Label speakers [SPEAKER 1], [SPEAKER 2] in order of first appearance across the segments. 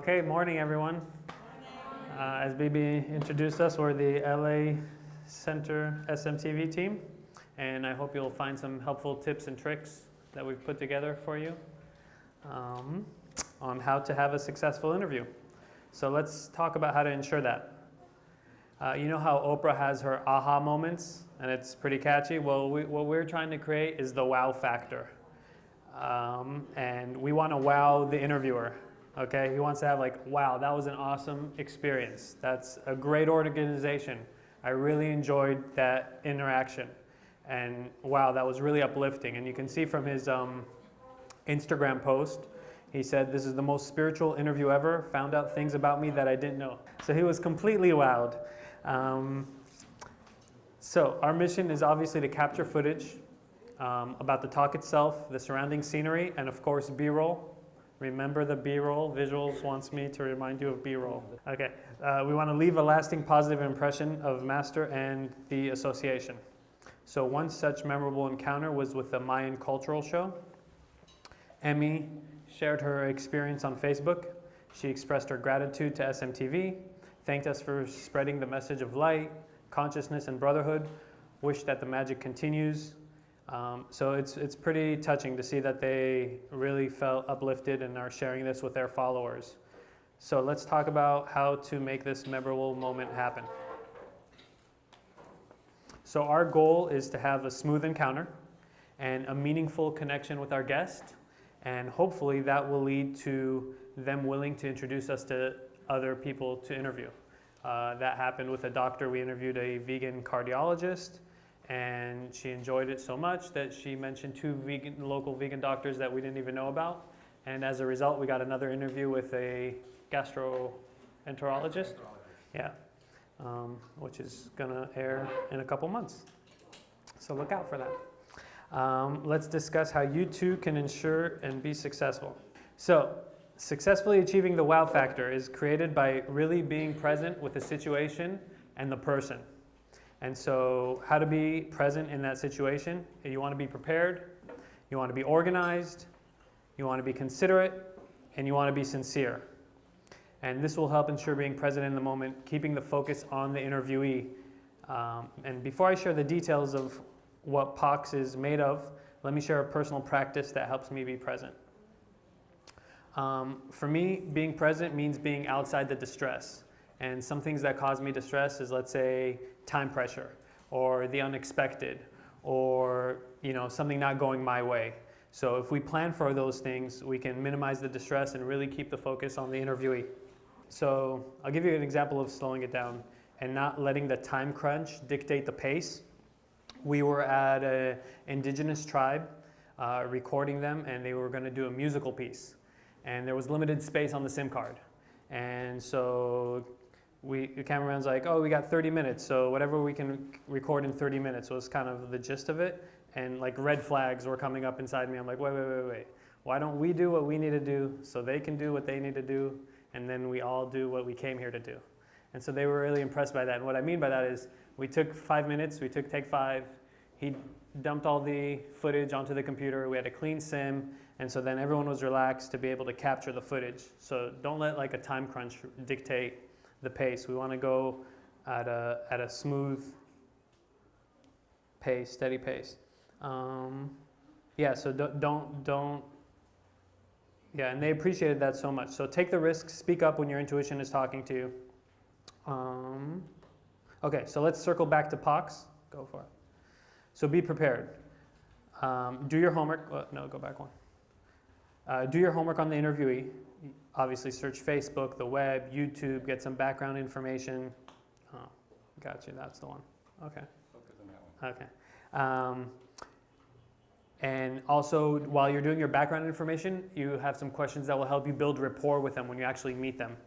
[SPEAKER 1] Okay, morning everyone. As BB introduced us, we're the LA Center SMTV team, and I hope you'll find some helpful tips and tricks that we've put together for you on how to have a successful interview. So let's talk about how to ensure that. You know how Oprah has her aha moments, and it's pretty catchy? Well, what we're trying to create is the wow factor. And we want to wow the interviewer. Okay, he wants to have like, wow, that was an awesome experience. That's a great organization. I really enjoyed that interaction. And wow, that was really uplifting. And you can see from his Instagram post, he said, this is the most spiritual interview ever, found out things about me that I didn't know. So he was completely wowed. So our mission is obviously to capture footage about the talk itself, the surrounding scenery, and of course B-roll. Remember the B-roll. Visuals wants me to remind you of B-roll. Okay, we want to leave a lasting positive impression of Master and the association. So one such memorable encounter was with the Mayan cultural show. Emmy shared her experience on Facebook. She expressed her gratitude to SMTV, thanked us for spreading the message of light, consciousness, and brotherhood, wished that the magic continues. So it's pretty touching to see that they really felt uplifted and are sharing this with their followers. So let's talk about how to make this memorable moment happen. So our goal is to have a smooth encounter and a meaningful connection with our guest, and hopefully that will lead to them willing to introduce us to other people to interview. That happened with a doctor. We interviewed a vegan cardiologist, and she enjoyed it so much that she mentioned two local vegan doctors that we didn't even know about. And as a result, we got another interview with a gastroenterologist. Yeah, which is gonna air in a couple months. So look out for that. Let's discuss how you too can ensure and be successful. So successfully achieving the wow factor is created by really being present with the situation and the person. And so how to be present in that situation? You want to be prepared, you want to be organized, you want to be considerate, and you want to be sincere. And this will help ensure being present in the moment, keeping the focus on the interviewee. And before I share the details of what POX is made of, let me share a personal practice that helps me be present. For me, being present means being outside the distress. And some things that cause me distress is, let's say, time pressure, or the unexpected, or something not going my way. So if we plan for those things, we can minimize the distress and really keep the focus on the interviewee. So I'll give you an example of slowing it down and not letting the time crunch dictate the pace. We were at an indigenous tribe recording them, and they were going to do a musical piece. And there was limited space on the SIM card. And so the cameraman's like, oh, we got 30 minutes, so whatever we can record in 30 minutes was kind of the gist of it. And like red flags were coming up inside me. I'm like, wait. Why don't we do what we need to do so they can do what they need to do, and then we all do what we came here to do? And so they were really impressed by that. And what I mean by that is we took 5 minutes, we took take 5. He dumped all the footage onto the computer. We had a clean sim. And so then everyone was relaxed to be able to capture the footage. So don't let like a time crunch dictate the pace. We want to go at a smooth pace, steady pace. Yeah, so don't. Yeah, and they appreciated that so much. So take the risk, speak up when your intuition is talking to you. Okay, so let's circle back to POX. Go for it. So be prepared. Do your homework. No, go back one. Do your homework on the interviewee. Obviously search Facebook, the web, YouTube, get some background information. Oh, got you, that's the one. Okay.
[SPEAKER 2] Focus on that one.
[SPEAKER 1] Okay. And also, while you're doing your background information, you have some questions that will help you build rapport with them when you actually meet them.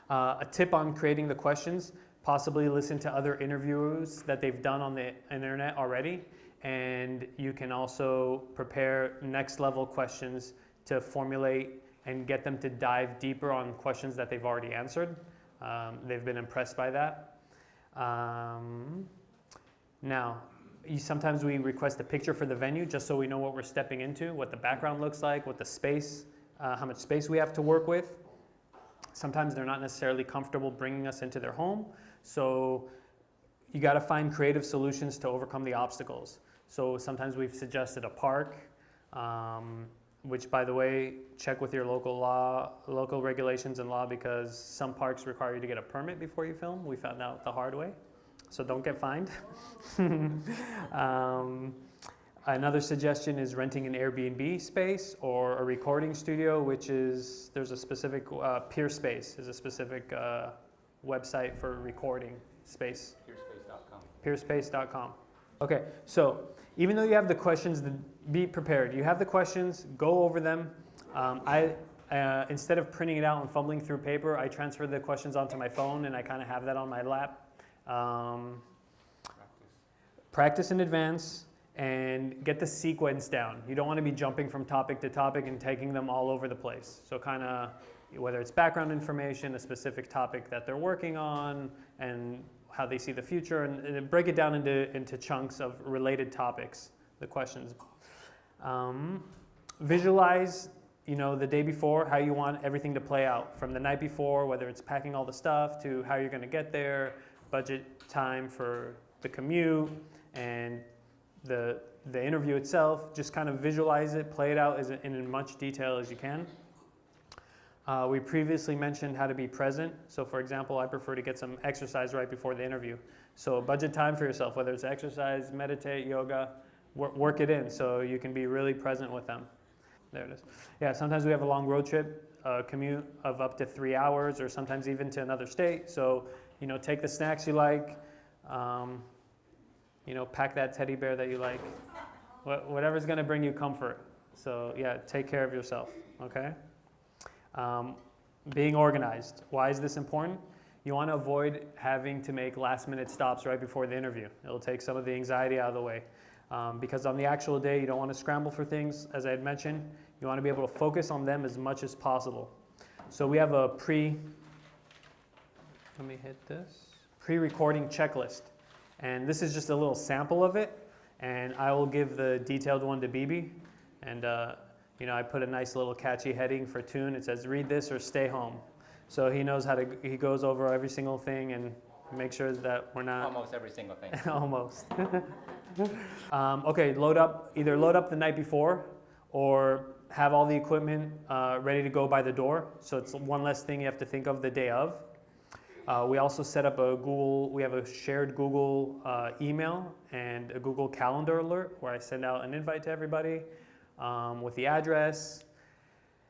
[SPEAKER 1] A tip on creating the questions, possibly listen to other interviews that they've done on the internet already. And you can also prepare next level questions to formulate and get them to dive deeper on questions that they've already answered. They've been impressed by that. Now, sometimes we request a picture for the venue just so we know what we're stepping into, what the background looks like, what the space, how much space we have to work with. sometimes they're not necessarily comfortable bringing us into their home. So you got to find creative solutions to overcome the obstacles. So sometimes we've suggested a park, which, by the way, check with your local regulations and law, because some parks require you to get a permit before you film. We found out the hard way, so don't get fined. Another suggestion is renting an Airbnb space or a recording studio, which is, there's a specific, Peerspace is a specific website for recording space.
[SPEAKER 2] Peerspace.com.
[SPEAKER 1] Peerspace.com. Okay, so even though you have the questions, be prepared. You have the questions, go over them. Instead of printing it out and fumbling through paper, I transfer the questions onto my phone, and I kind of have that on my lap. Practice in advance and get the sequence down. You don't want to be jumping from topic to topic and taking them all over the place. So kind of, whether it's background information, a specific topic that they're working on, and how they see the future, and break it down into chunks of related topics, the questions. Visualize, the day before, how you want everything to play out. From the night before, whether it's packing all the stuff, to how you're going to get there, budget time for the commute, and the interview itself. Just kind of visualize it, play it out in as much detail as you can. We previously mentioned how to be present. So for example, I prefer to get some exercise right before the interview. So budget time for yourself, whether it's exercise, meditate, yoga, work it in so you can be really present with them. There it is. Yeah, sometimes we have a long road trip, commute of up to 3 hours, or sometimes even to another state. So, take the snacks you like, pack that teddy bear that you like, whatever's gonna bring you comfort. So yeah, take care of yourself, okay? Being organized. Why is this important? You want to avoid having to make last-minute stops right before the interview. It'll take some of the anxiety out of the way. Because on the actual day, you don't want to scramble for things, as I had mentioned. You want to be able to focus on them as much as possible. So we have a pre-recording checklist. And this is just a little sample of it. And I will give the detailed one to Bibi. And I put a nice little catchy heading for Tune. It says, read this or stay home. So he knows he goes over every single thing and make sure that we're not.
[SPEAKER 2] Almost every single thing.
[SPEAKER 1] Almost. Okay, either load up the night before or have all the equipment ready to go by the door. So it's one less thing you have to think of the day of. We also set up we have a shared Google email and a Google Calendar alert where I send out an invite to everybody. With the address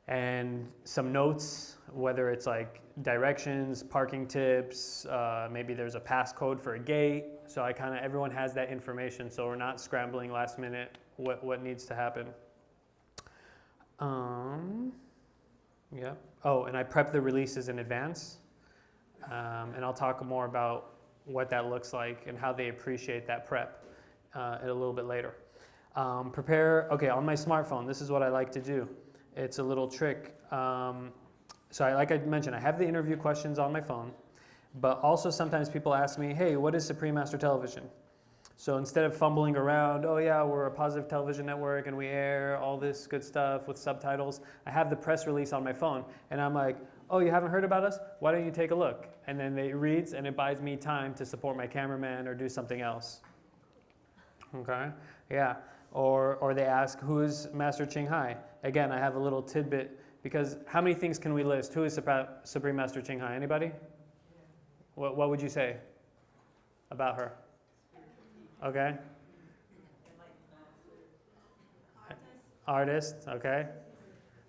[SPEAKER 1] and some notes, whether it's like directions, parking tips, maybe there's a passcode for a gate. So everyone has that information, so we're not scrambling last minute what needs to happen. Yeah. Oh, and I prep the releases in advance, and I'll talk more about what that looks like and how they appreciate that prep a little bit later. On my smartphone, this is what I like to do. It's a little trick. Like I mentioned, I have the interview questions on my phone, but also sometimes people ask me, hey, what is Supreme Master Television? So instead of fumbling around, oh yeah, we're a positive television network and we air all this good stuff with subtitles, I have the press release on my phone and I'm like, oh, you haven't heard about us? Why don't you take a look? And then it reads and it buys me time to support my cameraman or do something else. Okay, yeah. Or they ask, who is Master Ching Hai? Again, I have a little tidbit, because how many things can we list? Who is Supreme Master Ching Hai? Anybody? What would you say about her? Okay. Artist, okay.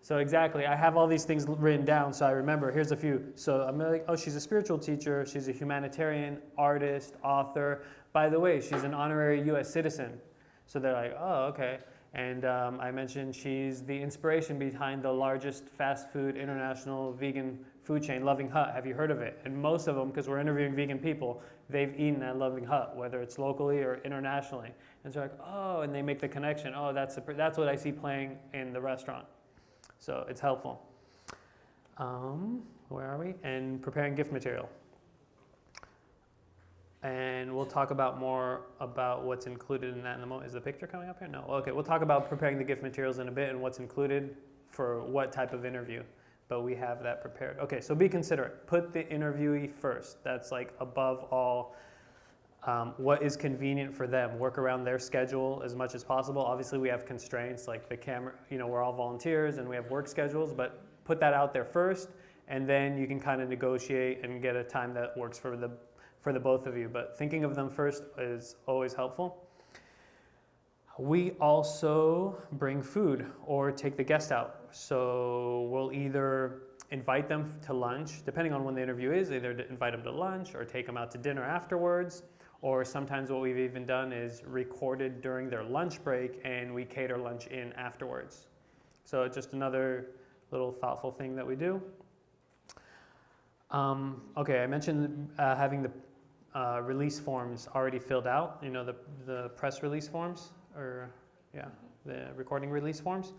[SPEAKER 1] So exactly, I have all these things written down, so I remember, here's a few. So I'm like, oh, she's a spiritual teacher, she's a humanitarian, artist, author. By the way, she's an honorary US citizen. So they're like, oh, okay. And I mentioned she's the inspiration behind the largest fast food international vegan food chain, Loving Hut. Have you heard of it? And most of them, because we're interviewing vegan people, they've eaten at Loving Hut, whether it's locally or internationally. And so like, oh, and they make the connection. Oh, that's what I see playing in the restaurant. So it's helpful. Where are we? And preparing gift material. And we'll talk more about what's included in that in a moment. Is the picture coming up here? No. Okay, we'll talk about preparing the gift materials in a bit and what's included for what type of interview. but we have that prepared. Okay, so be considerate. Put the interviewee first. That's like above all. What is convenient for them? Work around their schedule as much as possible. Obviously, we have constraints like the camera. We're all volunteers and we have work schedules, but put that out there first, and then you can kind of negotiate and get a time that works for the both of you. But thinking of them first is always helpful. We also bring food or take the guest out. So we'll either invite them to lunch, depending on when the interview is, either to invite them to lunch or take them out to dinner afterwards. Or sometimes what we've even done is recorded during their lunch break and we cater lunch in afterwards. So just another little thoughtful thing that we do. Okay, I mentioned having the release forms already filled out, the press release forms, the recording release forms.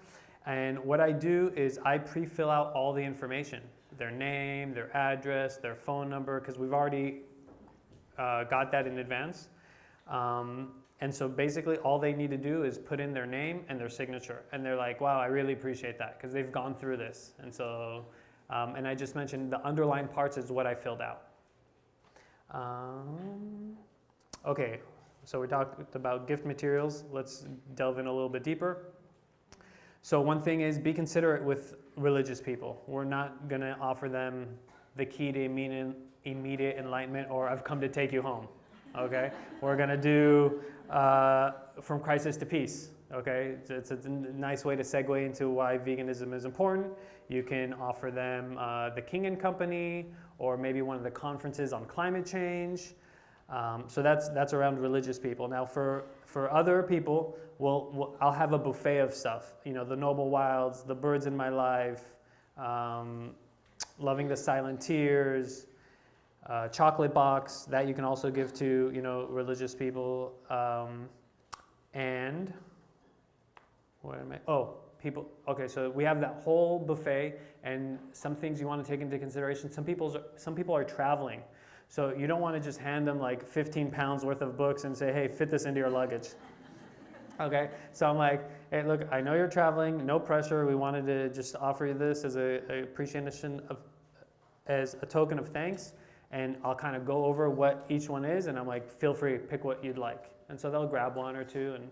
[SPEAKER 1] And what I do is I pre-fill out all the information, their name, their address, their phone number, because we've already got that in advance. And so basically all they need to do is put in their name and their signature. And they're like, wow, I really appreciate that because they've gone through this. And so, and I just mentioned the underlined parts is what I filled out. Okay, so we talked about gift materials. Let's delve in a little bit deeper. So one thing is be considerate with religious people. We're not going to offer them the key to immediate enlightenment or I've come to take you home. Okay, we're going to do from crisis to peace. Okay, it's a nice way to segue into why veganism is important. You can offer them the King and Company or maybe one of the conferences on climate change. So that's around religious people. Now for other people, I'll have a buffet of stuff. The Noble Wilds, the Birds in My Life, Loving the Silent Tears, chocolate box that you can also give to religious people. And what am I? Oh, people. Okay, so we have that whole buffet, and some things you want to take into consideration. Some people are traveling. So you don't want to just hand them like 15 pounds worth of books and say, hey, fit this into your luggage. Okay, so I'm like, hey, look, I know you're traveling, no pressure. We wanted to just offer you this as a appreciation as a token of thanks. And I'll kind of go over what each one is, and I'm like, feel free, pick what you'd like. And so they'll grab one or two, and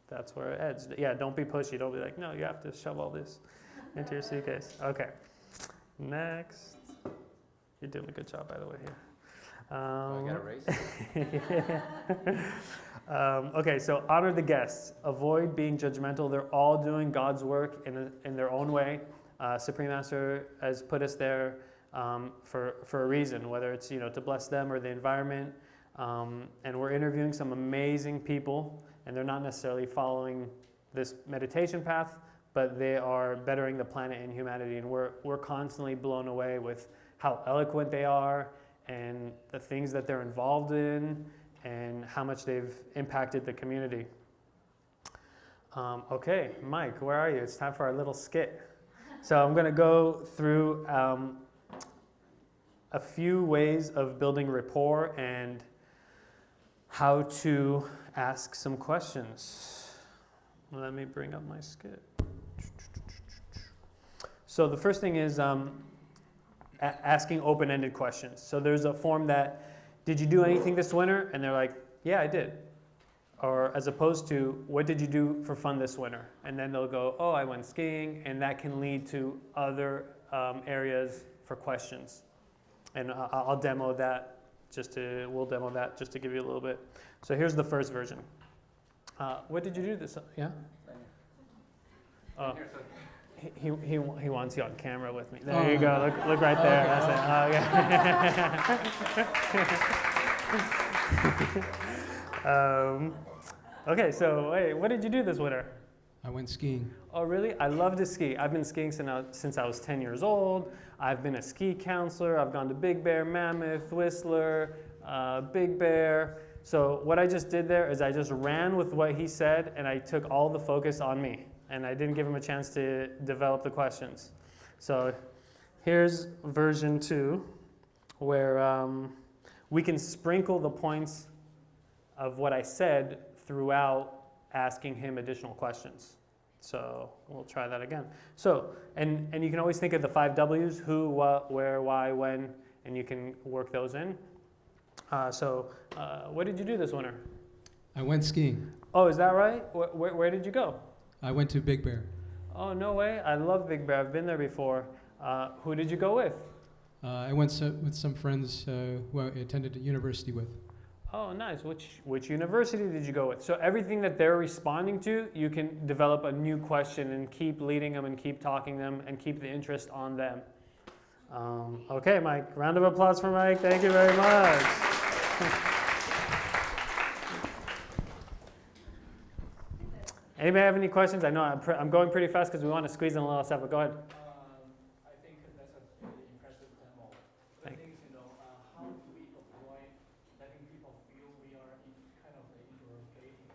[SPEAKER 1] that's where it ends. Yeah, don't be pushy. Don't be like, no, you have to shove all this into your suitcase. Okay, next. You're doing a good job, by the way, here.
[SPEAKER 2] I got a raise?
[SPEAKER 1] Okay, so honor the guests. Avoid being judgmental. They're all doing God's work in their own way. Supreme Master has put us there for a reason, whether it's to bless them or the environment. And we're interviewing some amazing people, and they're not necessarily following this meditation path, but they are bettering the planet and humanity. And we're constantly blown away with how eloquent they are, and the things that they're involved in, and how much they've impacted the community. Okay, Mike, where are you? It's time for our little skit. So I'm going to go through a few ways of building rapport and how to ask some questions. Let me bring up my skit. So the first thing is asking open-ended questions. So there's a form that, did you do anything this winter? And they're like, yeah, I did. Or as opposed to, what did you do for fun this winter? And then they'll go, oh, I went skiing. And that can lead to other areas for questions. And I'll demo that we'll demo that just to give you a little bit. So here's the first version. What did you do this? Yeah? Oh. He wants you on camera with me. There you go. Look right there. That's it. Okay, so wait, what did you do this winter?
[SPEAKER 3] I went skiing.
[SPEAKER 1] Oh, really? I love to ski. I've been skiing since I was 10 years old. I've been a ski counselor. I've gone to Big Bear, Mammoth, Whistler, Big Bear. So what I just did there is I just ran with what he said, and I took all the focus on me. And I didn't give him a chance to develop the questions. So here's version 2, where we can sprinkle the points of what I said throughout asking him additional questions. So we'll try that again. So, and you can always think of the 5 W's: who, what, where, why, when, and you can work those in. What did you do this winter?
[SPEAKER 3] I went skiing.
[SPEAKER 1] Oh, is that right? Where did you go?
[SPEAKER 3] I went to Big Bear.
[SPEAKER 1] Oh, no way. I love Big Bear. I've been there before. Who did you go with?
[SPEAKER 3] I went with some friends who I attended a university with.
[SPEAKER 1] Oh, nice. Which university did you go with? So everything that they're responding to, you can develop a new question and keep leading them and keep talking them and keep the interest on them. Okay, Mike. Round of applause for Mike. Thank you very much. Anybody have any questions? I know I'm going pretty fast because we want to squeeze in a little stuff, but go ahead.
[SPEAKER 4] I think that's a really impressive demo. The thing is, how do we avoid letting people feel we are kind of interrogating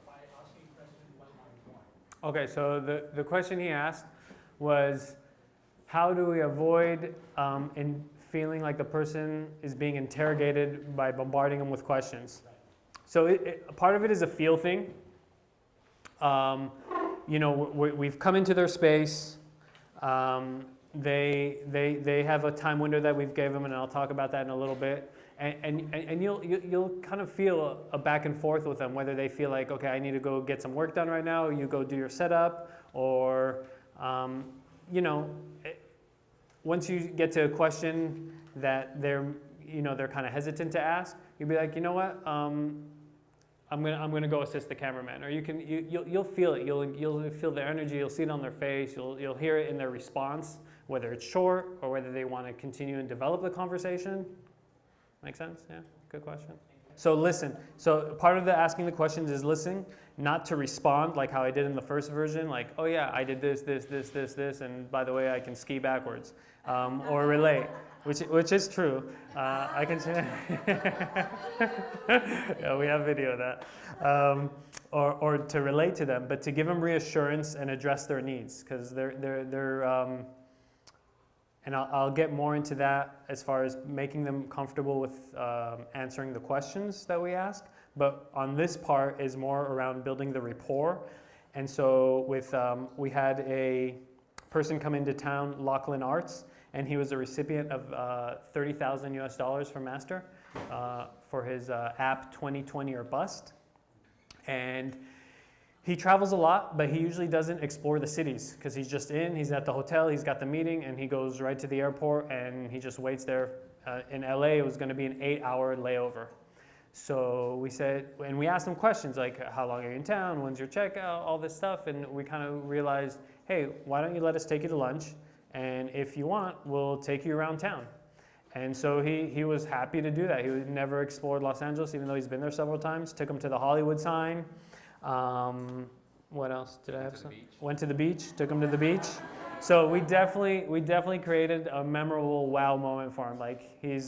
[SPEAKER 4] by asking questions one by one?
[SPEAKER 1] Okay, so the question he asked was, how do we avoid in feeling like the person is being interrogated by bombarding them with questions? So part of it is a feel thing. We've come into their space. They have a time window that we've given them, and I'll talk about that in a little bit. And you'll kind of feel a back and forth with them, whether they feel like, okay, I need to go get some work done right now. You go do your setup, or once you get to a question that they're kind of hesitant to ask, you'll be like, you know what? I'm gonna go assist the cameraman, or you'll feel it. You'll feel their energy. You'll see it on their face. You'll hear it in their response, whether it's short or whether they want to continue and develop the conversation. Make sense? Yeah. Good question. So listen. So part of the asking the questions is listening, not to respond like how I did in the first version. Like, oh yeah, I did this, and by the way, I can ski backwards, or relate. Which is true. I can say, yeah, we have video of that. Or to relate to them, but to give them reassurance and address their needs, because they're and I'll get more into that as far as making them comfortable with answering the questions that we ask. But on this part is more around building the rapport. And so we had a person come into town, Lachlan Arts, and he was a recipient of $30,000 US from Master for his app 2020 or Bust. And he travels a lot, but he usually doesn't explore the cities because he's at the hotel, he's got the meeting, and he goes right to the airport and he just waits there. In LA, it was going to be an 8-hour layover. So we said, and we asked him questions like, how long are you in town? When's your checkout? All this stuff. And we kind of realized, hey, why don't you let us take you to lunch? And if you want, we'll take you around town. And so he was happy to do that. He never explored Los Angeles, even though he's been there several times. Took him to the Hollywood sign. What else did I have? Went to the beach. Took him to the beach. So we definitely created a memorable wow moment for him. Like he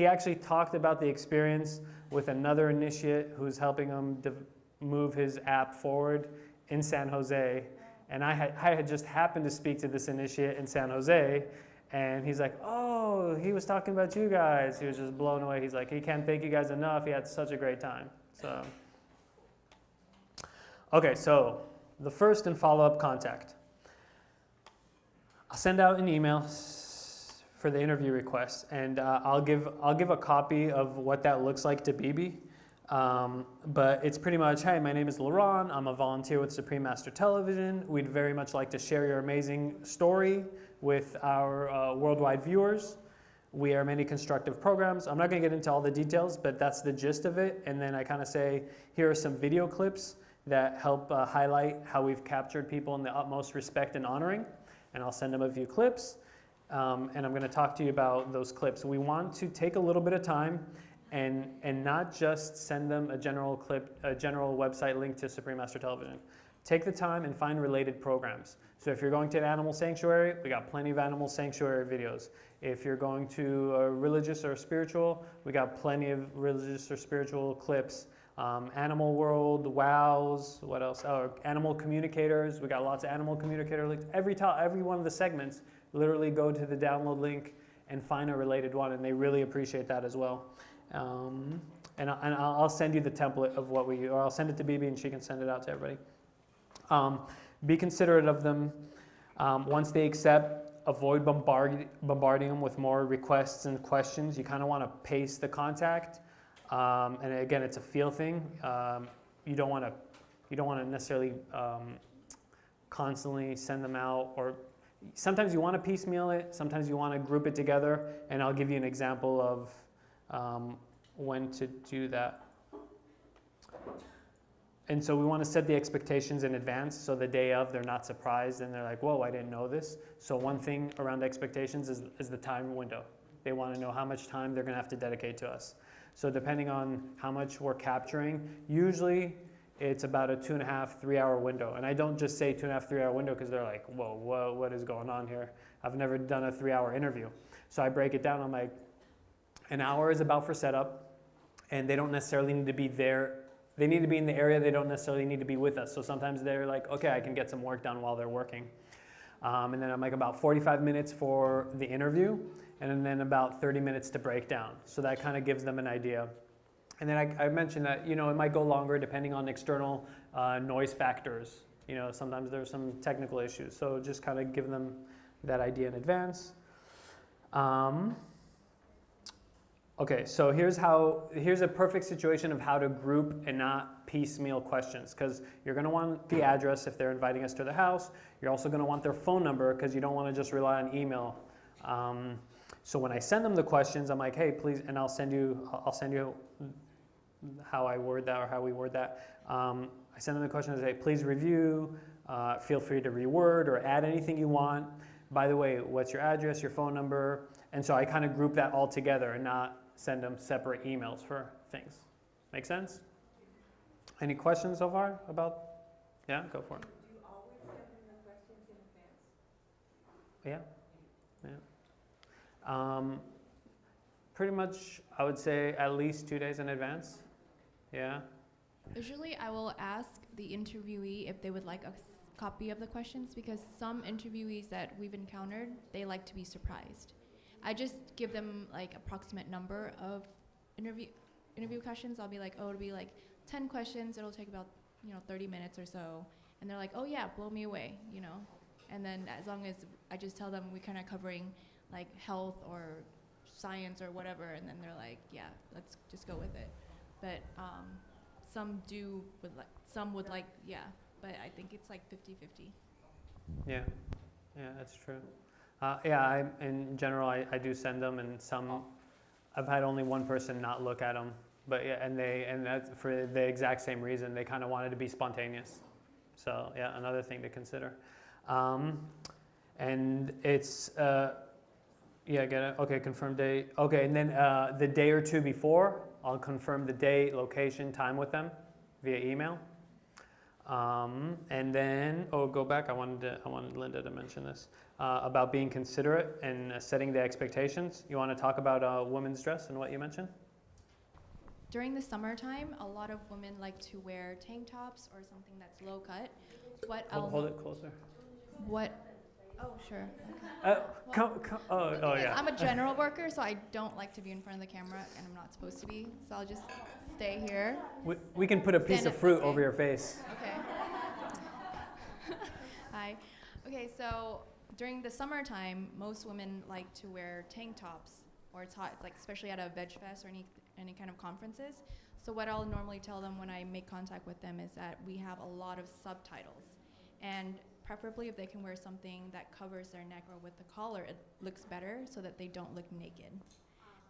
[SPEAKER 1] actually talked about the experience with another initiate who's helping him move his app forward in San Jose. And I had just happened to speak to this initiate in San Jose, and he's like, oh, he was talking about you guys. He was just blown away. He's like, he can't thank you guys enough. He had such a great time. So, okay, so the first and follow-up contact. I'll send out an email for the interview request, and I'll give a copy of what that looks like to Bibi. But it's pretty much, hey, my name is Laurent. I'm a volunteer with Supreme Master Television. We'd very much like to share your amazing story with our worldwide viewers. We are many constructive programs. I'm not going to get into all the details, but that's the gist of it. And then I kind of say, here are some video clips that help highlight how we've captured people in the utmost respect and honoring. And I'll send them a few clips. And I'm going to talk to you about those clips. We want to take a little bit of time and not just send them a general website link to Supreme Master Television. Take the time and find related programs. So if you're going to an animal sanctuary, we got plenty of animal sanctuary videos. If you're going to a religious or spiritual, we got plenty of religious or spiritual clips. Animal World, WOWs, what else? Oh, Animal Communicators, we got lots of animal communicator links. Every one of the segments, literally go to the download link and find a related one, and they really appreciate that as well. And I'll send you the template of or I'll send it to Bibi and she can send it out to everybody. Be considerate of them. Once they accept, avoid bombarding them with more requests and questions. You kind of want to pace the contact. And again, it's a feel thing. You don't want to necessarily constantly send them out, or sometimes you want to piecemeal it. Sometimes you want to group it together. And I'll give you an example of when to do that. And so we want to set the expectations in advance, so the day of they're not surprised and they're like, whoa, I didn't know this. So one thing around expectations is the time window. They want to know how much time they're going to have to dedicate to us. So depending on how much we're capturing, usually it's about a 2.5, 3 hour window. And I don't just say 2.5, 3 hour window because they're like, whoa, what is going on here? I've never done a 3 hour interview. So I break it down. I'm like, an hour is about for setup, and they don't necessarily need to be there. They need to be in the area. They don't necessarily need to be with us. So sometimes they're like, okay, I can get some work done while they're working. And then I'm like about 45 minutes for the interview, and then about 30 minutes to break down. So that kind of gives them an idea. And then I mentioned that, it might go longer depending on external noise factors. Sometimes there's some technical issues. So just kind of give them that idea in advance. Okay, so here's a perfect situation of how to group and not piecemeal questions, because you're going to want the address if they're inviting us to the house. You're also going to want their phone number, because you don't want to just rely on email. So when I send them the questions, I'm like, hey, please, and I'll send you how I word that, or how we word that. I send them the questions, hey, please review, feel free to reword or add anything you want. By the way, what's your address, your phone number? And so I kind of group that all together and not send them separate emails for things. Make sense? Any questions so far about? Yeah, go for it.
[SPEAKER 5] Do you always send them the questions in advance?
[SPEAKER 1] Yeah. Pretty much, I would say at least 2 days in advance. Yeah.
[SPEAKER 6] Usually I will ask the interviewee if they would like a copy of the questions, because some interviewees that we've encountered, they like to be surprised. I just give them like approximate number of interview questions. I'll be like, oh, it'll be like 10 questions. It'll take about 30 minutes or so. And they're like, oh yeah, blow me away, And then as long as I just tell them we kind of covering like health or science or whatever, and then they're like, yeah, let's just go with it. But some would like, yeah. But I think it's like 50-50.
[SPEAKER 1] Yeah, that's true. In general, I do send them, and some, I've had only one person not look at them, but yeah, and that's for the exact same reason. They kind of wanted to be spontaneous. So yeah, another thing to consider. And it's, get it? Okay, confirm date. Okay, and then the day or two before, I'll confirm the date, location, time with them via email. And then, go back. I wanted Linda to mention this about being considerate and setting the expectations. You want to talk about women's dress and what you mentioned?
[SPEAKER 6] During the summertime, a lot of women like to wear tank tops or something that's low cut.
[SPEAKER 1] Hold it closer.
[SPEAKER 6] Oh, sure. Okay.
[SPEAKER 1] Yeah.
[SPEAKER 6] I'm a general worker, so I don't like to be in front of the camera, and I'm not supposed to be. So I'll just stay here.
[SPEAKER 1] We can put a piece of fruit over your face.
[SPEAKER 6] Okay. Hi. Okay, so during the summertime, most women like to wear tank tops, or it's hot. It's like especially at a veg fest or any kind of conferences. So what I'll normally tell them when I make contact with them is that we have a lot of subtitles, and preferably if they can wear something that covers their neck or with the collar, it looks better so that they don't look naked.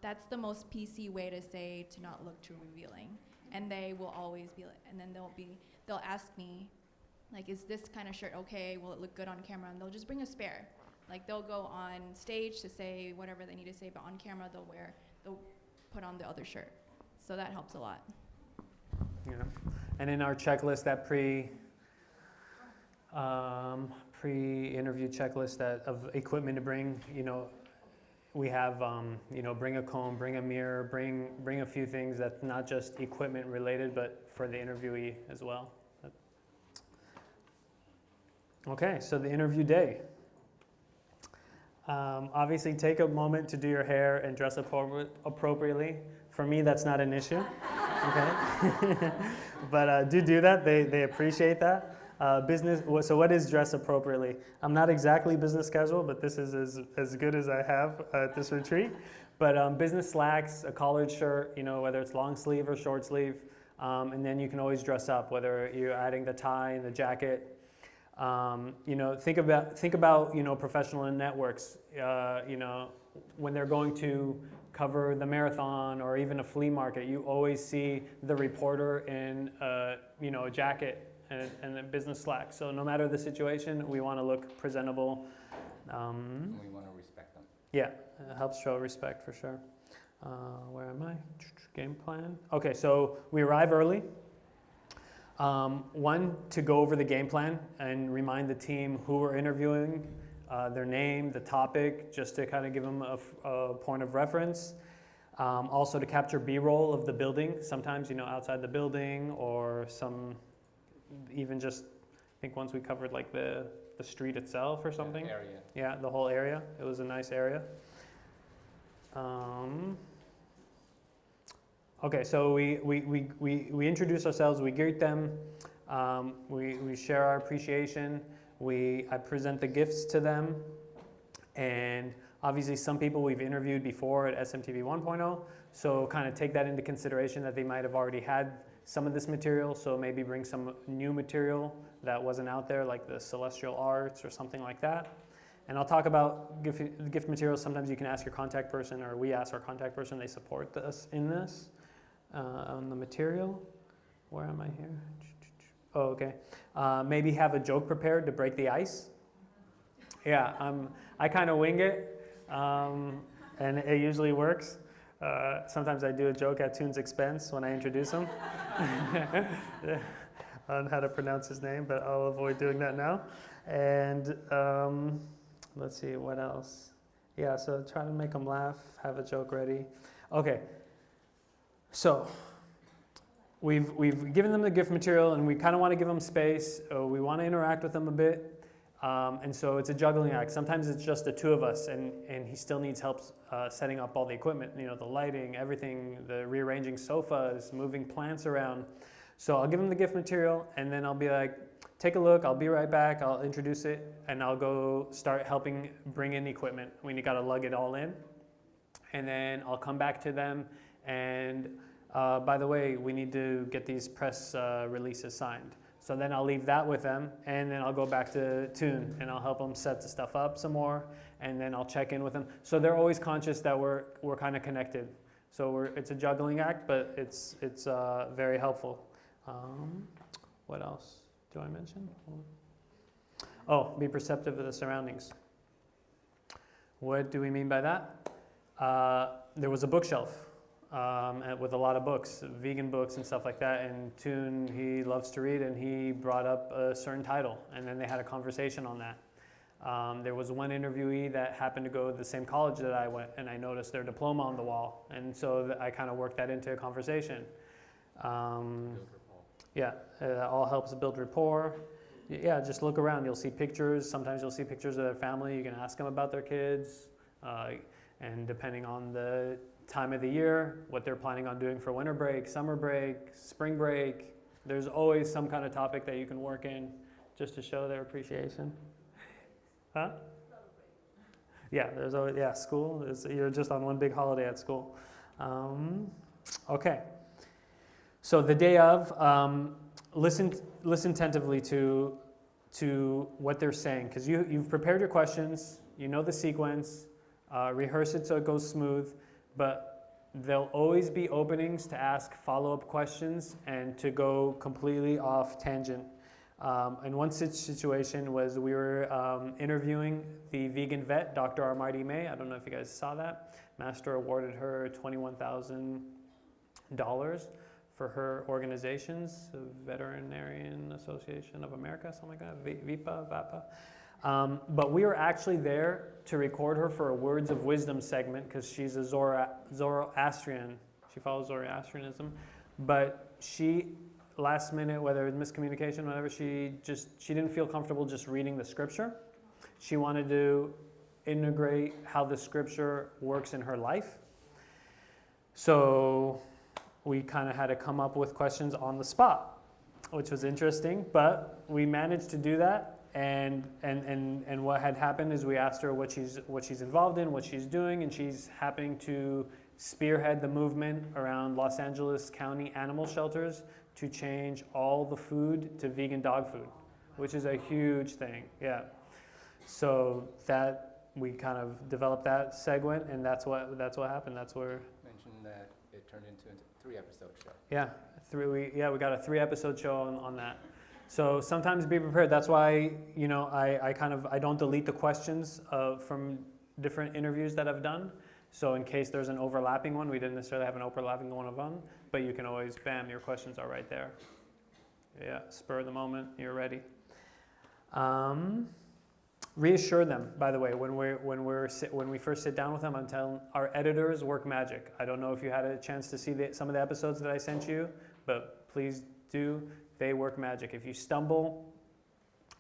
[SPEAKER 6] That's the most PC way to say to not look too revealing. And they will always be like, and then they'll ask me, like, is this kind of shirt okay? Will it look good on camera? And they'll just bring a spare. Like, they'll go on stage to say whatever they need to say, but on camera they'll put on the other shirt. So that helps a lot.
[SPEAKER 1] Yeah. And in our checklist, that pre-interview checklist of equipment to bring, we have, bring a comb, bring a mirror, bring a few things that's not just equipment related, but for the interviewee as well. Okay, so the interview day. Obviously, take a moment to do your hair and dress appropriately. For me, that's not an issue. Okay, but do that. They appreciate that. So what is dress appropriately? I'm not exactly business casual, but this is as good as I have at this retreat. But business slacks, a collared shirt, whether it's long sleeve or short sleeve, and then you can always dress up, whether you're adding the tie and the jacket. Think about professional networks. When they're going to cover the marathon or even a flea market, you always see the reporter in a jacket and a business slack. So no matter the situation, we want to look presentable.
[SPEAKER 2] And we want to respect them.
[SPEAKER 1] Yeah, it helps show respect for sure. Where am I? Game plan. Okay, so we arrive early. One, to go over the game plan and remind the team who we're interviewing, their name, the topic, just to kind of give them a point of reference. Also to capture B-roll of the building, sometimes, outside the building or even just, I think once we covered like the street itself or something.
[SPEAKER 2] Yeah, area.
[SPEAKER 1] Yeah, the whole area. It was a nice area. Okay, so we introduce ourselves, we greet them, we share our appreciation, I present the gifts to them, and obviously some people we've interviewed before at SMTV 1.0, so kind of take that into consideration that they might have already had some of this material, so maybe bring some new material that wasn't out there, like the celestial arts or something like that. And I'll talk about gift materials. Sometimes you can ask your contact person, or we ask our contact person, they support us in this. On the material, where am I here? Oh, okay. Maybe have a joke prepared to break the ice. Yeah, I kind of wing it, and it usually works. Sometimes I do a joke at Toon's expense when I introduce him on how to pronounce his name, but I'll avoid doing that now. And let's see, what else? Yeah, so try to make them laugh, have a joke ready. Okay, so we've given them the gift material, and we kind of want to give them space. We want to interact with them a bit. And so it's a juggling act. Sometimes it's just the two of us, and he still needs help setting up all the equipment, the lighting, everything, the rearranging sofas, moving plants around. So I'll give him the gift material, and then I'll be like, take a look, I'll be right back, I'll introduce it, and I'll go start helping bring in equipment. We got to lug it all in. And then I'll come back to them, and by the way, we need to get these press releases signed. So then I'll leave that with them, and then I'll go back to Toon, and I'll help them set the stuff up some more, and then I'll check in with them. So they're always conscious that we're kind of connected. So it's a juggling act, but it's very helpful. What else do I mention? Oh, be perceptive of the surroundings. What do we mean by that? There was a bookshelf. With a lot of books, vegan books and stuff like that, and Toon, he loves to read, and he brought up a certain title, and then they had a conversation on that. There was one interviewee that happened to go to the same college that I went, and I noticed their diploma on the wall, and so I kind of worked that into a conversation. Yeah, it all helps build rapport. Yeah, just look around, you'll see pictures, sometimes you'll see pictures of their family, you can ask them about their kids, and depending on the time of the year, what they're planning on doing for winter break, summer break, spring break. There's always some kind of topic that you can work in just to show their appreciation. Huh? Yeah, there's always, school. You're just on one big holiday at school. Okay. So the day of, listen attentively to what they're saying, because you've prepared your questions, you know the sequence, rehearse it so it goes smooth. But there'll always be openings to ask follow-up questions and to go completely off tangent. And one such situation was we were interviewing the vegan vet, Dr. Armadi May. I don't know if you guys saw that. Master awarded her $21,000 for her organizations, the Veterinarian Association of America, something like that, VAPA. But we were actually there to record her for a Words of Wisdom segment because she's a Zoroastrian. She follows Zoroastrianism. But she, last minute, whether it was miscommunication, whatever, she didn't feel comfortable just reading the scripture. She wanted to integrate how the scripture works in her life. So we kind of had to come up with questions on the spot. which was interesting. But we managed to do that. And what had happened is we asked her what she's involved in, what she's doing, and she's happening to spearhead the movement around Los Angeles County animal shelters to change all the food to vegan dog food, which is a huge thing. Yeah. So that we kind of developed that segment, and that's what happened. That's where.
[SPEAKER 2] Mentioned that it turned into a 3-episode show.
[SPEAKER 1] Yeah, we got a 3-episode show on that. So sometimes be prepared. That's why, you know, I don't delete the questions from different interviews that I've done. So in case there's an overlapping one, we didn't necessarily have an overlapping one of them, but you can always, bam, your questions are right there. Yeah, spur of the moment, you're ready. Reassure them, by the way, when we first sit down with them, I'm telling our editors work magic. I don't know if you had a chance to see some of the episodes that I sent you, but please do. They work magic. If you stumble,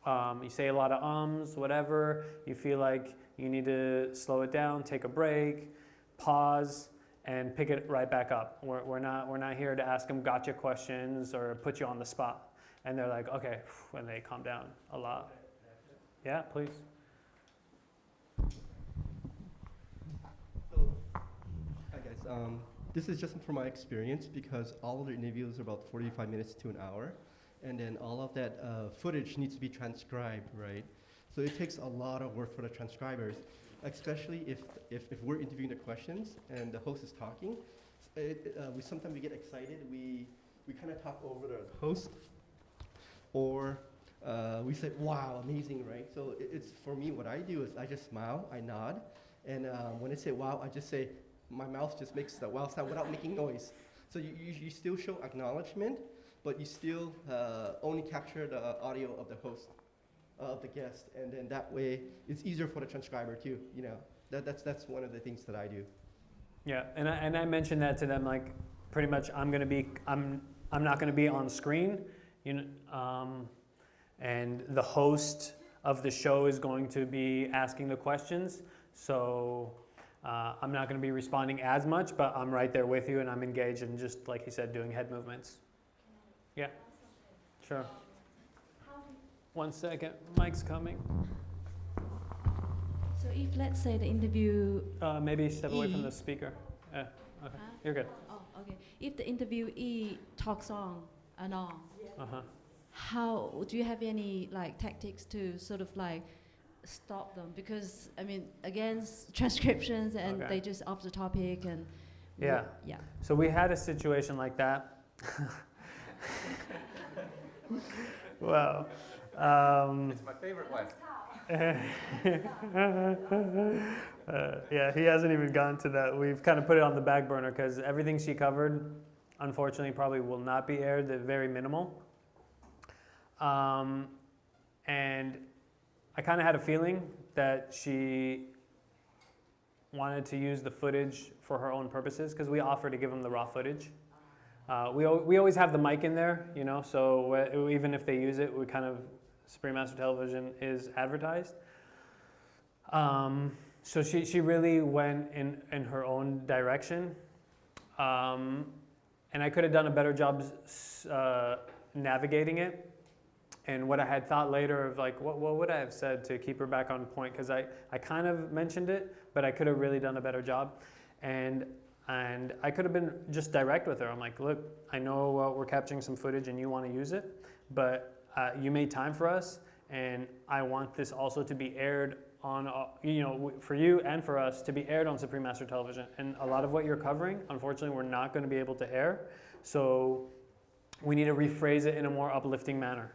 [SPEAKER 1] you say a lot of ums, whatever, you feel like you need to slow it down, take a break, pause, and pick it right back up. We're not here to ask them gotcha questions or put you on the spot. And they're like, okay, when they calm down a lot. Yeah, please.
[SPEAKER 7] So, hi guys. This is just from my experience because all of the interviews are about 45 minutes to an hour, and then all of that footage needs to be transcribed, right? So it takes a lot of work for the transcribers, especially if we're interviewing the questions and the host is talking. Sometimes we get excited. We kind of talk over the host, or we say, wow, amazing, right? So it's for me, what I do is I just smile, I nod, and when I say wow, I just say, my mouth just makes the wow sound without making noise. So you still show acknowledgement, but you still only capture the audio of the host, of the guest, and then that way it's easier for the transcriber too. You know, that's one of the things that I do.
[SPEAKER 1] Yeah, and I mentioned that to them, like pretty much I'm not gonna be on screen, you know, and the host of the show is going to be asking the questions. So I'm not going to be responding as much, but I'm right there with you and I'm engaged and just like you said, doing head movements. Yeah, sure. 1 second, Mike's coming.
[SPEAKER 8] So if let's say the interview,
[SPEAKER 1] Maybe step away from the speaker. Okay, you're good.
[SPEAKER 8] oh, okay. If the interviewee talks on and on,
[SPEAKER 1] Uh-huh.
[SPEAKER 8] how do you have any like tactics to sort of like stop them? Because I mean, against transcriptions and
[SPEAKER 1] Okay.
[SPEAKER 8] they just off the topic and
[SPEAKER 1] Yeah.
[SPEAKER 8] yeah.
[SPEAKER 1] So we had a situation like that. Wow.
[SPEAKER 2] It's my favorite one.
[SPEAKER 1] Yeah, he hasn't even gone to that. We've kind of put it on the back burner because everything she covered, unfortunately, probably will not be aired. They're very minimal. And I kind of had a feeling that she wanted to use the footage for her own purposes because we offer to give them the raw footage. We always have the mic in there, you know, so even if they use it, we kind of, Supreme Master Television is advertised. So she really went in her own direction. And I could have done a better job navigating it. And what I had thought later of like, what would I have said to keep her back on point? Because I kind of mentioned it, but I could have really done a better job. And I could have been just direct with her. I'm like, look, I know we're capturing some footage and you want to use it, but you made time for us, and I want this also to be aired on, you know, for you and for us to be aired on Supreme Master Television. And a lot of what you're covering, unfortunately, we're not going to be able to air. So we need to rephrase it in a more uplifting manner.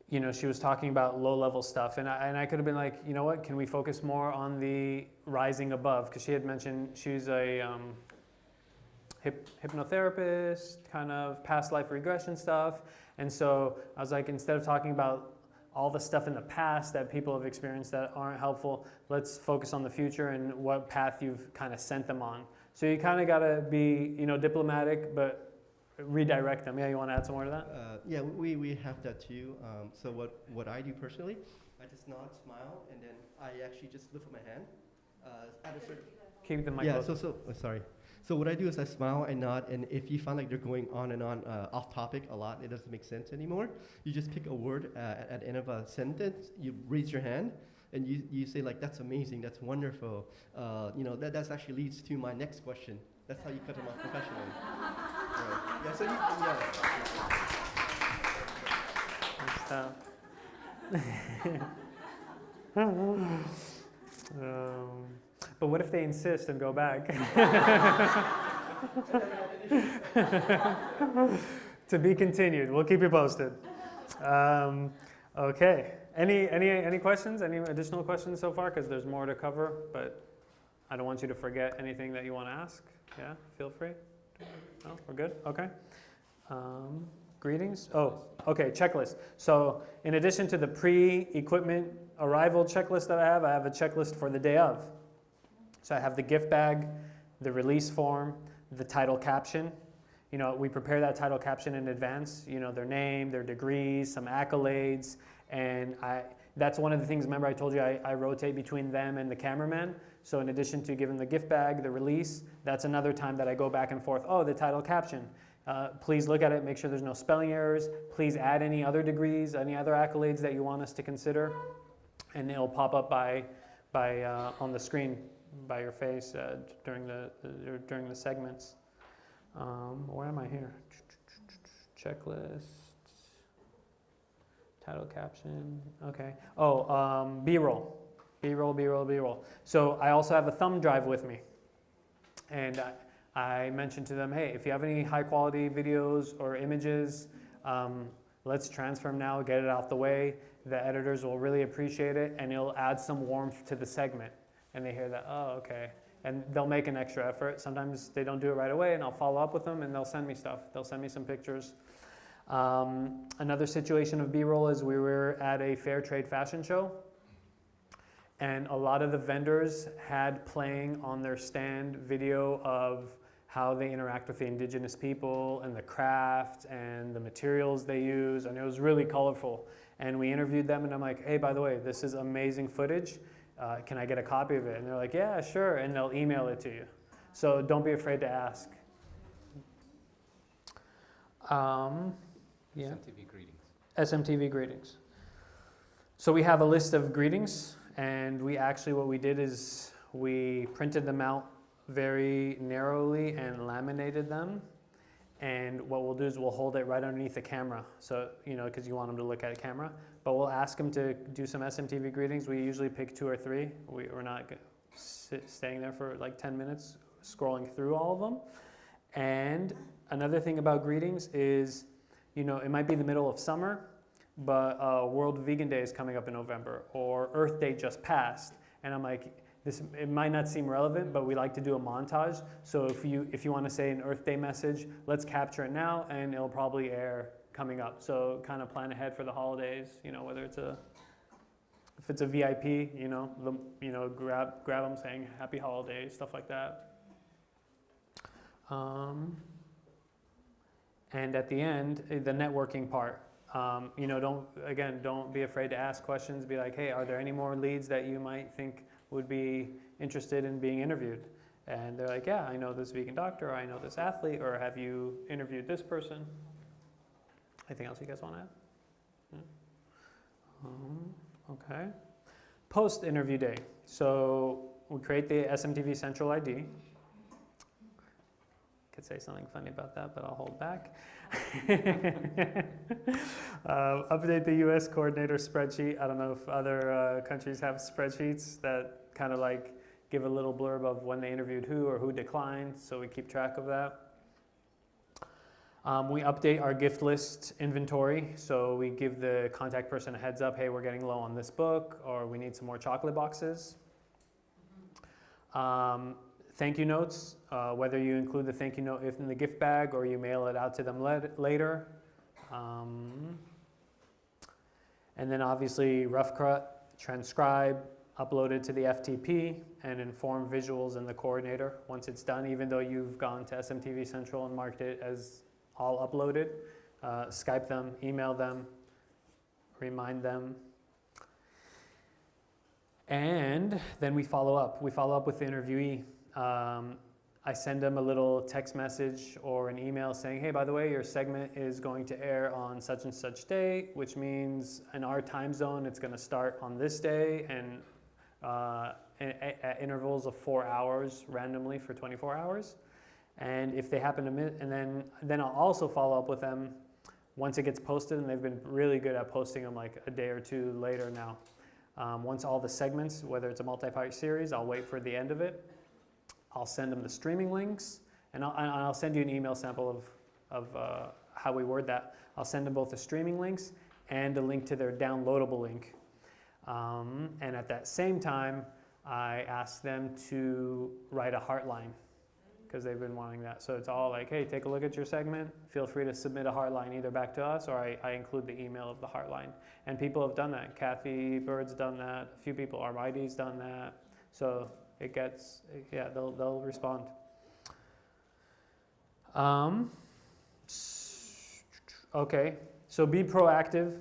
[SPEAKER 1] You know, she was talking about low-level stuff, and I could have been like, you know what, can we focus more on the rising above? Because she had mentioned she's a hypnotherapist, kind of past life regression stuff, and so I was like, instead of talking about all the stuff in the past that people have experienced that aren't helpful, let's focus on the future and what path you've kind of sent them on. So you kind of got to be, you know, diplomatic, but redirect them. Yeah, you want to add some more to that?
[SPEAKER 7] Yeah, we have that too. So what I do personally, I just nod, smile, and then I actually just lift my hand at a certain.
[SPEAKER 1] Keep the mic
[SPEAKER 7] Yeah.
[SPEAKER 1] close.
[SPEAKER 7] Sorry. So what I do is I smile and nod, and if you find like they're going on and on off topic a lot, it doesn't make sense anymore, you just pick a word at the end of a sentence, you raise your hand, and you say like, that's amazing, that's wonderful. That actually leads to my next question. That's how you cut them off professionally. Right. Yeah, so
[SPEAKER 1] But what if they insist and go back? To be continued. We'll keep you posted. Okay. Any questions? Any additional questions so far? Because there's more to cover, but I don't want you to forget anything that you want to ask. Yeah, feel free. No, we're good? Okay. Greetings? Oh, okay, checklist. So in addition to the pre-equipment arrival checklist that I have a checklist for the day of. So I have the gift bag, the release form, the title caption. You know, we prepare that title caption in advance, you know, their name, their degrees, some accolades, and that's one of the things, remember I told you I rotate between them and the cameraman. So in addition to giving the gift bag, the release, that's another time that I go back and forth. Oh, the title caption. Please look at it, make sure there's no spelling errors. Please add any other degrees, any other accolades that you want us to consider. And it'll pop up on the screen by your face during the segments. Where am I here? Checklist. Title caption. Okay. Oh, B-roll. B-roll. So I also have a thumb drive with me. And I mentioned to them, hey, if you have any high quality videos or images, let's transfer them now, get it out the way. The editors will really appreciate it, and it'll add some warmth to the segment. And they hear that, oh, okay. And they'll make an extra effort. Sometimes they don't do it right away, and I'll follow up with them, and they'll send me stuff. They'll send me some pictures. Another situation of B-roll is we were at a fair trade fashion show, and a lot of the vendors had playing on their stand video of how they interact with the indigenous people and the craft and the materials they use, and it was really colorful. And we interviewed them, and I'm like, hey, by the way, this is amazing footage. Can I get a copy of it? And they're like, yeah, sure, and they'll email it to you. So don't be afraid to ask. Yeah.
[SPEAKER 2] SMTV greetings.
[SPEAKER 1] SMTV greetings. So we have a list of greetings, and what we did is we printed them out very narrowly and laminated them. And what we'll do is we'll hold it right underneath the camera. So, you know, because you want them to look at a camera. But we'll ask them to do some SMTV greetings. We usually pick 2 or 3. We're not staying there for like 10 minutes scrolling through all of them. And another thing about greetings is, you know, it might be the middle of summer, but World Vegan Day is coming up in November, or Earth Day just passed. And I'm like, it might not seem relevant, but we like to do a montage. So if you want to say an Earth Day message, let's capture it now, and it'll probably air coming up. So kind of plan ahead for the holidays. You know, whether if it's a VIP, you know, grab them saying Happy Holidays, stuff like that. And at the end, the networking part. You know, don't be afraid to ask questions. Be like, hey, are there any more leads that you might think would be interested in being interviewed? And they're like, yeah, I know this vegan doctor, or I know this athlete, or have you interviewed this person? Anything else you guys want to add? Yeah. Okay. Post-interview day. So we create the SMTV Central ID. Could say something funny about that, but I'll hold back. Update the US coordinator spreadsheet. I don't know if other countries have spreadsheets that kind of like give a little blurb of when they interviewed who or who declined, so we keep track of that. We update our gift list inventory, so we give the contact person a heads up, hey, we're getting low on this book, or we need some more chocolate boxes. Thank you notes, whether you include the thank you note in the gift bag or you mail it out to them later. And then obviously rough cut, transcribe, upload it to the FTP, and inform visuals in the coordinator once it's done, even though you've gone to SMTV Central and marked it as all uploaded. Skype them, email them, remind them. And then we follow up. We follow up with the interviewee. I send them a little text message or an email saying, hey, by the way, your segment is going to air on such and such day, which means in our time zone, it's going to start on this day and at intervals of 4 hours randomly for 24 hours. And if they happen to miss, and then I'll also follow up with them once it gets posted, and they've been really good at posting them like a day or two later now. Once all the segments, whether it's a multi-part series, I'll wait for the end of it. I'll send them the streaming links, and I'll send you an email sample of how we word that. I'll send them both the streaming links and a link to their downloadable link. And at that same time, I ask them to write a heartline, because they've been wanting that. So it's all like, hey, take a look at your segment. Feel free to submit a heartline either back to us, or I include the email of the heartline. And people have done that. Kathy Bird's done that. A few people, Armides done that. So it gets, yeah, they'll respond. Okay, so be proactive.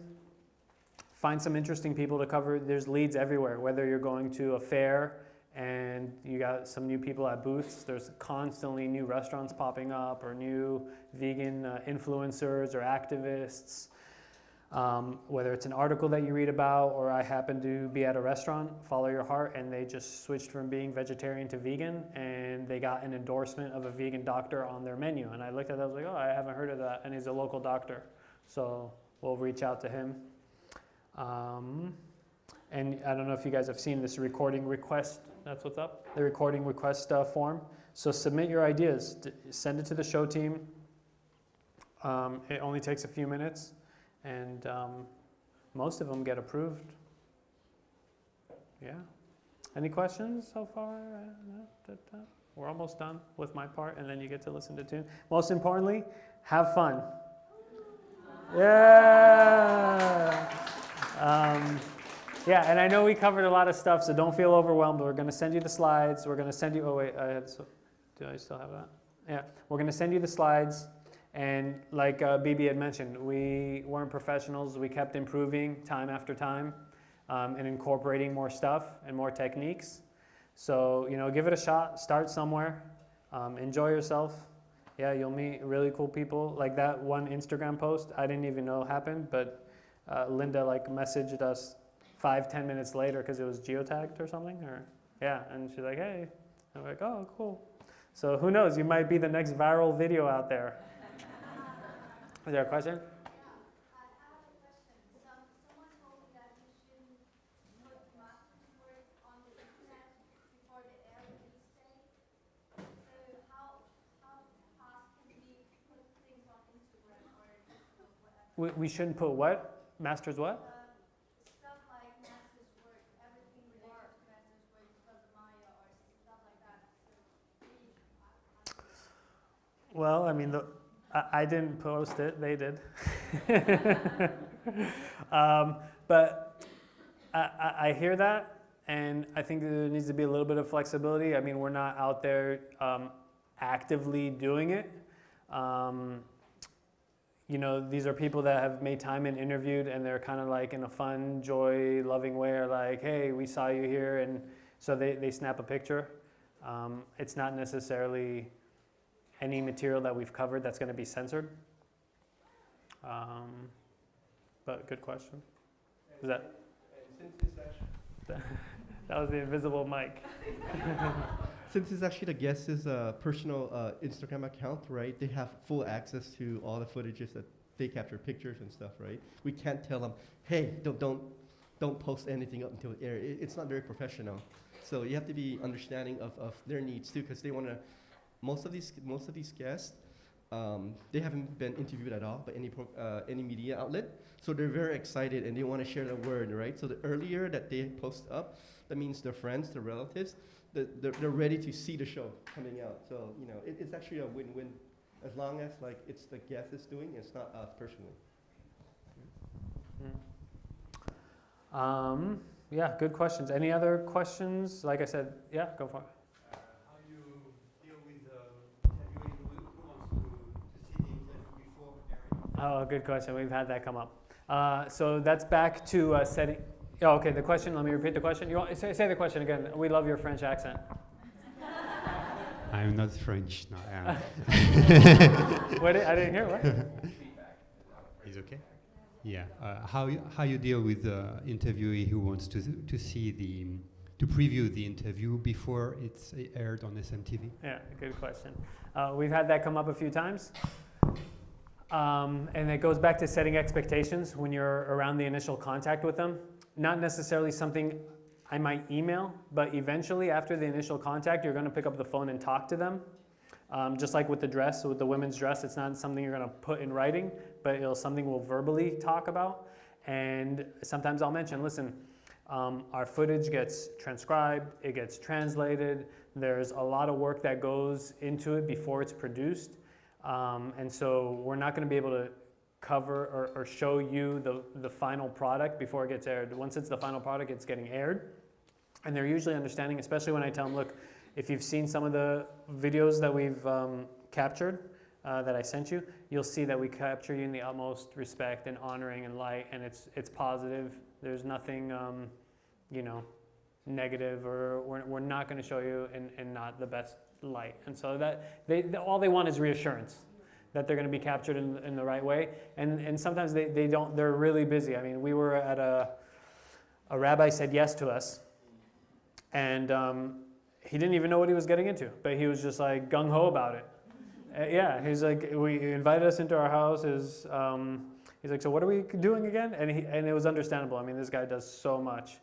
[SPEAKER 1] Find some interesting people to cover. There's leads everywhere, whether you're going to a fair and you got some new people at booths. There's constantly new restaurants popping up, or new vegan influencers or activists. Whether it's an article that you read about, or I happen to be at a restaurant, follow your heart, and they just switched from being vegetarian to vegan, and they got an endorsement of a vegan doctor on their menu. And I looked at that, I was like, oh, I haven't heard of that. And he's a local doctor. So we'll reach out to him. And I don't know if you guys have seen this recording request. That's what's up. The recording request form. So submit your ideas. Send it to the show team. It only takes a few minutes. And most of them get approved. Yeah. Any questions so far? We're almost done with my part, and then you get to listen to tune. Most importantly, have fun. Yeah. Yeah, and I know we covered a lot of stuff, so don't feel overwhelmed. We're going to send you the slides. We're going to send you. Oh wait, do I still have that? Yeah, we're going to send you the slides. And like BB had mentioned, we weren't professionals. We kept improving time after time and incorporating more stuff and more techniques. So, give it a shot. Start somewhere. Enjoy yourself. Yeah, you'll meet really cool people. Like that one Instagram post, I didn't even know happened, but Linda messaged us 5-10 minutes later because it was geotagged or something. And she's like, hey. I'm like, oh, cool. So who knows? You might be the next viral video out there. Is there a question?
[SPEAKER 5] Yeah, I have a question. Someone told me that you shouldn't put master's work on the internet before the air release day. So how fast can we put things on Instagram or Facebook, whatever?
[SPEAKER 1] We shouldn't put what? Master's what?
[SPEAKER 5] Stuff like master's work, everything related to master's work because of Maya or stuff like that.
[SPEAKER 1] Well, I mean, I didn't post it, they did. But I hear that, and I think there needs to be a little bit of flexibility. I mean, we're not out there actively doing it. These are people that have made time and interviewed, and they're kind of like in a fun, joy, loving way, or like, hey, we saw you here, and so they snap a picture. It's not necessarily any material that we've covered that's going to be censored. But good question. Is that? That was the invisible mic.
[SPEAKER 7] Since it's actually the guest's personal Instagram account, right? They have full access to all the footages that they capture, pictures and stuff, right? We can't tell them, hey, don't post anything up until it air. It's not very professional. So you have to be understanding of their needs too, because they want to. Most of these guests, they haven't been interviewed at all by any media outlet, so they're very excited and they want to share the word, right? So the earlier that they post up, that means their friends, their relatives, they're ready to see the show coming out. So it's actually a win-win, as long as it's the guest is doing, it's not us personally.
[SPEAKER 1] Yeah, good questions. Any other questions? Like I said, yeah, go for it. Oh, good question. We've had that come up. So that's back to setting. Oh, okay, the question. Let me repeat the question. You want say the question again? We love your French accent.
[SPEAKER 9] Hi, I'm not French. No,
[SPEAKER 1] What? I didn't hear what.
[SPEAKER 9] Is okay? Yeah. How you deal with the interviewee who wants to see to preview the interview before it's aired on SMTV?
[SPEAKER 1] Yeah, good question. We've had that come up a few times. And it goes back to setting expectations when you're around the initial contact with them. Not necessarily something I might email, but eventually after the initial contact, you're gonna pick up the phone and talk to them. Just like with the dress, with the women's dress, it's not something you're gonna put in writing, but it's something we'll verbally talk about. And sometimes I'll mention, listen, our footage gets transcribed, it gets translated, there's a lot of work that goes into it before it's produced. And so we're not gonna be able to cover or show you the final product before it gets aired. Once it's the final product, it's getting aired. And they're usually understanding, especially when I tell them, look, if you've seen some of the videos that we've captured, that I sent you, you'll see that we capture you in the utmost respect and honoring and light, and it's positive. There's nothing, negative, or we're not going to show you in not the best light. And so that all they want is reassurance that they're going to be captured in the right way. And sometimes they don't. They're really busy. I mean, we were at a rabbi said yes to us, and he didn't even know what he was getting into, but he was just like gung ho about it. Yeah, he's like, he invited us into our house. He's like, so what are we doing again? And it was understandable. I mean, this guy does so much.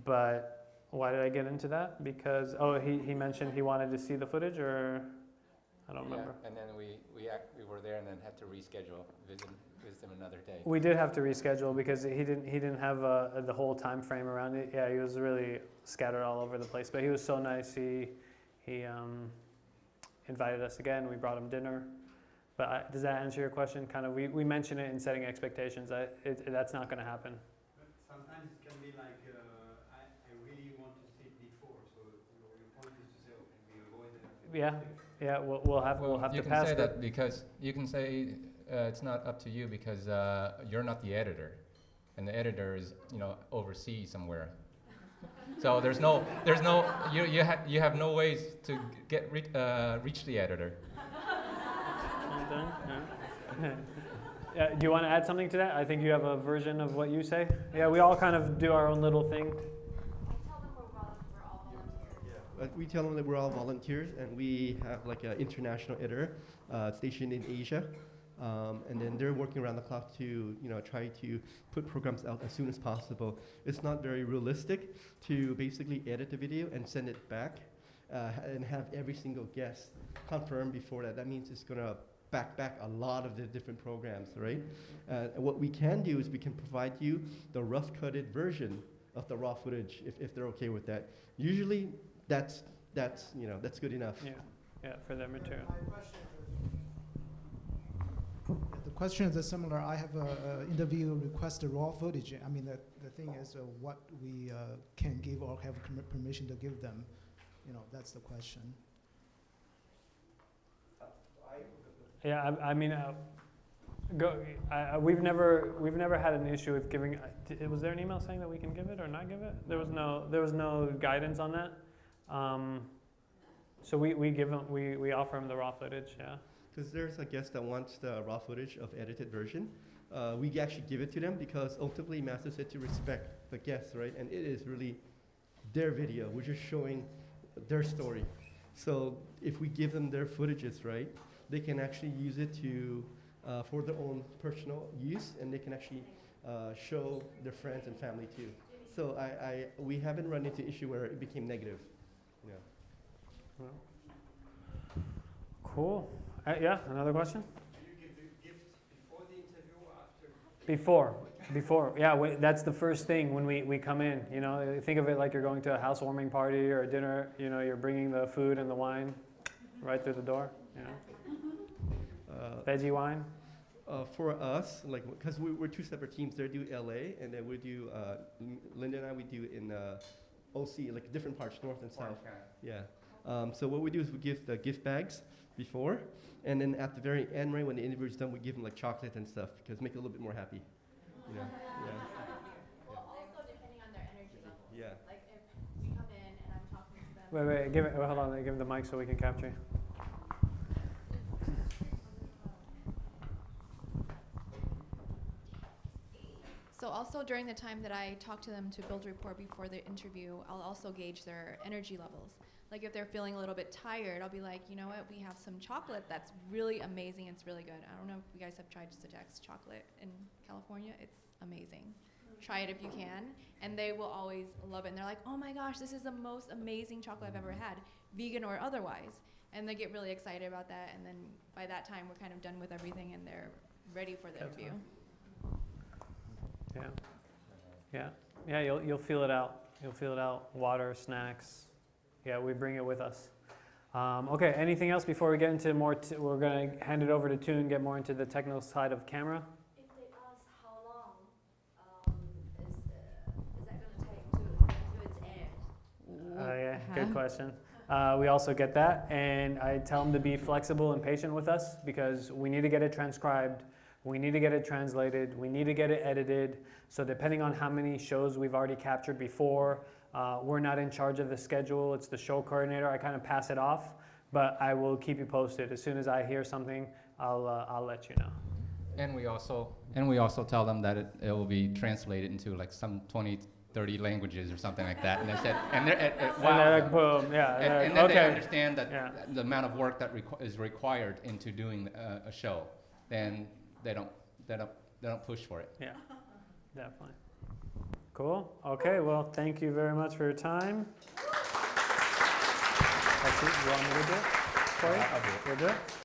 [SPEAKER 1] But why did I get into that? Because, he mentioned he wanted to see the footage, or I don't remember.
[SPEAKER 2] And then we were there and then had to reschedule, visit him another day.
[SPEAKER 1] We did have to reschedule because he didn't have the whole time frame around it. Yeah, he was really scattered all over the place, but he was so nice. He invited us again. We brought him dinner. But does that answer your question? Kind of, we mention it in setting expectations. That's not going to happen.
[SPEAKER 9] But sometimes it can be like, I really want to see it before. So your point is to say, okay, we avoid it.
[SPEAKER 1] Yeah. We'll have
[SPEAKER 2] You
[SPEAKER 1] to
[SPEAKER 2] can
[SPEAKER 1] pass
[SPEAKER 2] say
[SPEAKER 1] it.
[SPEAKER 2] that because you can say it's not up to you because you're not the editor, and the editor is overseas somewhere. So you have no ways to reach the editor.
[SPEAKER 1] Yeah, do you want to add something to that? I think you have a version of what you say. Yeah, we all kind of do our own little thing.
[SPEAKER 7] We tell them that we're all volunteers, and we have like an international editor stationed in Asia, and then they're working around the clock to try to put programs out as soon as possible. It's not very realistic to basically edit the video and send it back and have every single guest confirm before that. That means it's gonna back a lot of the different programs, right? What we can do is we can provide you the rough cutted version of the raw footage if they're okay with that. Usually that's good enough.
[SPEAKER 1] Yeah, for their material.
[SPEAKER 10] The question is similar. I have an interview request raw footage. I mean, the thing is what we can give or have permission to give them. That's the question.
[SPEAKER 1] Yeah, I mean, we've never had an issue with giving. Was there an email saying that we can give it or not give it? There was no guidance on that. So we give them, we offer them the raw footage. Yeah.
[SPEAKER 7] Because there's a guest that wants the raw footage of edited version. We actually give it to them because ultimately Master said to respect the guests, right? And it is really their video. We're just showing their story. So if we give them their footages, right, they can actually use it to for their own personal use, and they can actually show their friends and family too. So we haven't run into issue where it became negative. Yeah.
[SPEAKER 1] Well, cool. Yeah, another question?
[SPEAKER 9] Do you give the gift before the interview or after?
[SPEAKER 1] Before. Yeah, that's the first thing when we come in. Think of it like you're going to a housewarming party or a dinner. You're bringing the food and the wine right through the door. Veggie wine.
[SPEAKER 7] For us, because we're two separate teams. They do LA, and then we do Linda and I. We do in OC, like different parts, north and south. Yeah. So what we do is we give the gift bags before, and then at the very end, right when the interview is done, we give them like chocolate and stuff because make it a little bit more happy. Yeah.
[SPEAKER 6] Well, also depending on their energy level.
[SPEAKER 7] Yeah.
[SPEAKER 6] Like if we come in and I'm talking to them
[SPEAKER 1] Wait, give it, hold on, give him the mic so we can capture.
[SPEAKER 6] So also during the time that I talk to them to build rapport before the interview, I'll also gauge their energy levels. Like if they're feeling a little bit tired, I'll be like, you know what, we have some chocolate that's really amazing. It's really good. I don't know if you guys have tried Sadex chocolate in California. It's amazing. Try it if you can. And they will always love it. And they're like, oh my gosh, this is the most amazing chocolate I've ever had, vegan or otherwise. And they get really excited about that. And then by that time, we're kind of done with everything and they're ready for the interview. Yeah, you'll feel it out. You'll feel it out. Water, snacks. Yeah, we bring it with us. Okay, anything else before we get into more? We're going to hand it over to Toon, get more into the technical side of camera.
[SPEAKER 8] If they ask how long is that going to take to its air?
[SPEAKER 1] Yeah, good question. We also get that, and I tell them to be flexible and patient with us because we need to get it transcribed. We need to get it translated. We need to get it edited. So depending on how many shows we've already captured before, we're not in charge of the schedule. It's the show coordinator. I kind of pass it off, but I will keep you posted. As soon as I hear something, I'll let you know.
[SPEAKER 2] And we also tell them that it will be translated into like some 20, 30 languages or something like that. And they said, and
[SPEAKER 1] Wow. And boom, yeah.
[SPEAKER 2] And then
[SPEAKER 1] okay.
[SPEAKER 2] they understand that
[SPEAKER 1] Yeah.
[SPEAKER 2] the amount of work that is required into doing a show, then they don't push for it.
[SPEAKER 1] Yeah, definitely. Cool. Okay, well, thank you very much for your time. That's it. You want me to do it for you?
[SPEAKER 2] I'll do it.
[SPEAKER 1] You'll do it?